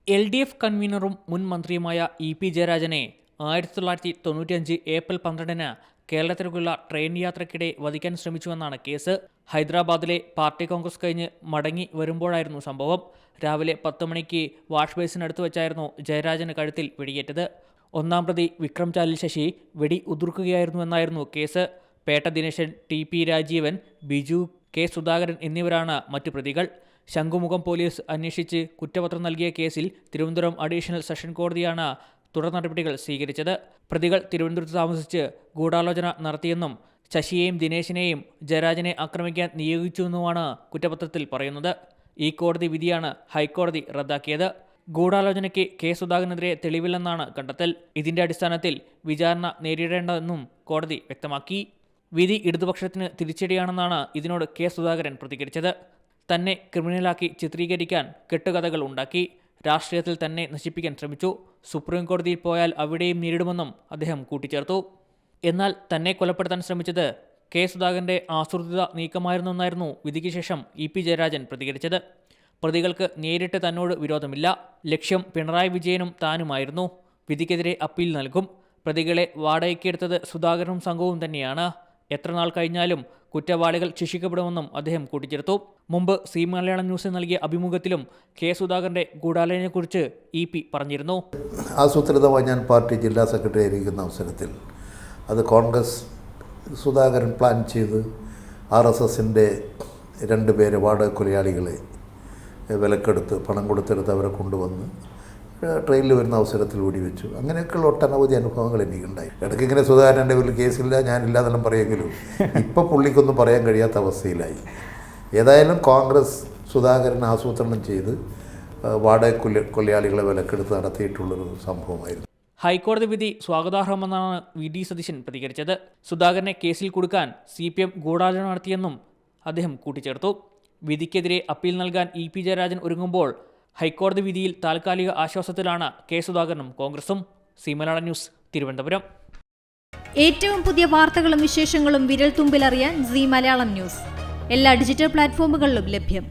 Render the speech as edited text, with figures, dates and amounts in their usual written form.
LDF കൺവീനറും മുൻ മന്ത്രിയുമായ EP ജയരാജനെ 1995 April 12-ന് കേരളത്തിലേക്കുള്ള train യാത്രയ്ക്കിടെ വധിക്കാൻ ശ്രമിച്ചുവെന്നാണ് കേസ്. ഹൈദരാബാദിലെ പാർട്ടി കോൺഗ്രസ് കഴിഞ്ഞ് മടങ്ങി വരുമ്പോഴായിരുന്നു സംഭവം. രാവിലെ 10 മണിക്ക് വാഷ് ബേസിനടുത്ത് വെച്ചായിരുന്നു ജയരാജന് കഴുത്തിൽ വെടിയേറ്റത്. ഒന്നാം പ്രതി വിക്രം ചാലിൽ ശശി വെടി ഉതിർക്കുകയായിരുന്നുവെന്നായിരുന്നു കേസ്. പേട്ട ദിനേശൻ, TP രാജീവൻ, ബിജു, K സുധാകരൻ എന്നിവരാണ് മറ്റു പ്രതികൾ. ശംഖുമുഖം പോലീസ് അന്വേഷിച്ച് കുറ്റപത്രം നൽകിയ കേസിൽ തിരുവനന്തപുരം അഡീഷണൽ സെഷൻ കോടതിയാണ് തുടർ നടപടികൾ സ്വീകരിച്ചത്. പ്രതികൾ തിരുവനന്തപുരത്ത് താമസിച്ച് ഗൂഢാലോചന നടത്തിയെന്നും ശശിയെയും ദിനേശിനെയും ജയരാജനെ ആക്രമിക്കാൻ നിയോഗിച്ചുവെന്നുമാണ് കുറ്റപത്രത്തിൽ പറയുന്നത്. ഈ കോടതി വിധിയാണ് ഹൈക്കോടതി റദ്ദാക്കിയത്. ഗൂഢാലോചനയ്ക്ക് K സുധാകരനെതിരെ തെളിവില്ലെന്നാണ് കണ്ടെത്തൽ. ഇതിന്റെ അടിസ്ഥാനത്തിൽ വിചാരണ നേരിടേണ്ടതെന്നും കോടതി വ്യക്തമാക്കി. വിധി ഇടതുപക്ഷത്തിന് തിരിച്ചടിയാണെന്നാണ് ഇതിനോട് K സുധാകരൻ പ്രതികരിച്ചത്. തന്നെ ക്രിമിനലാക്കി ചിത്രീകരിക്കാൻ കെട്ടുകഥകൾ ഉണ്ടാക്കി, രാഷ്ട്രീയത്തിൽ തന്നെ നശിപ്പിക്കാൻ ശ്രമിച്ചു. സുപ്രീം കോടതിയിൽ പോയാൽ അവിടെയും നേരിടുമെന്നും അദ്ദേഹം കൂട്ടിച്ചേർത്തു. എന്നാൽ തന്നെ കൊലപ്പെടുത്താൻ ശ്രമിച്ചത് K സുധാകരന്റെ ആസൂത്രിത നീക്കമായിരുന്നെന്നായിരുന്നു വിധിക്ക് ശേഷം EP ജയരാജൻ പ്രതികരിച്ചത്. പ്രതികൾക്ക് നേരിട്ട് തന്നോട് വിരോധമില്ല, ലക്ഷ്യം പിണറായി വിജയനും താനുമായിരുന്നു. വിധിക്കെതിരെ അപ്പീൽ നൽകും. പ്രതികളെ വാടകയ്ക്കെടുത്തത് സുധാകരനും സംഘവും തന്നെയാണ്. എത്ര നാൾ കഴിഞ്ഞാലും കുറ്റവാളികൾ ശിക്ഷിക്കപ്പെടുമെന്നും അദ്ദേഹം കൂട്ടിച്ചേർത്തു. മുമ്പ് സി മലയാളം ന്യൂസിന് നൽകിയ അഭിമുഖത്തിലും K സുധാകരന്റെ ഗൂഢാലോചനയെക്കുറിച്ച് EP പറഞ്ഞിരുന്നു. ആസൂത്രിതമായി ഞാൻ പാർട്ടി ജില്ലാ സെക്രട്ടറി ആയിരിക്കുന്ന അവസരത്തിൽ അത് കോൺഗ്രസ് സുധാകരൻ പ്ലാൻ ചെയ്ത് RSSൻ്റെ 2 പേരെ വാടക കൊലയാളികളെ വിലക്കെടുത്ത് പണം കൊടുത്തെടുത്ത് അവരെ കൊണ്ടുവന്ന് ട്രെയിനിൽ വരുന്ന അവസരത്തിൽ വെടിവെച്ചു. അങ്ങനെയൊക്കെയുള്ള ഒട്ടനവധി അനുഭവങ്ങൾ എനിക്കുണ്ടായി. ഇടയ്ക്ക് ഇങ്ങനെ സുധാകരൻ്റെ പേരിൽ കേസില്ല, ഞാനില്ല എന്നെല്ലാം പറയുമെങ്കിലും ഇപ്പോൾ പുള്ളിക്കൊന്നും പറയാൻ കഴിയാത്ത അവസ്ഥയിലായി. ഏതായാലും കോൺഗ്രസ് സുധാകരൻ ആസൂത്രണം ചെയ്ത് വാടക കൊലയാളികളെ വിലക്കെടുത്ത് നടത്തിയിട്ടുള്ളൊരു സംഭവമായിരുന്നു. ഹൈക്കോടതി വിധി സ്വാഗതാർഹമെന്നാണ് VD സതീശൻ പ്രതികരിച്ചത്. സുധാകരനെ കേസിൽ കൊടുക്കാൻ CPM ഗൂഢാലോചന നടത്തിയെന്നും അദ്ദേഹം കൂട്ടിച്ചേർത്തു. വിധിക്കെതിരെ അപ്പീൽ നൽകാൻ EP ജയരാജൻ ഒരുങ്ങുമ്പോൾ ഹൈക്കോടതി വിധിയിൽ താൽക്കാലിക ആശ്വാസത്തിലാണ് K സുധാകരനും കോൺഗ്രസും. C Malayalam news, Thiruvananthapuram. ഏറ്റവും പുതിയ വാർത്തകളും വിശേഷങ്ങളും വിരൽ തുമ്പിലറിയാൻ സി മലയാളം ന്യൂസ് എല്ലാ ഡിജിറ്റൽ പ്ലാറ്റ്ഫോമുകളിലും ലഭ്യം.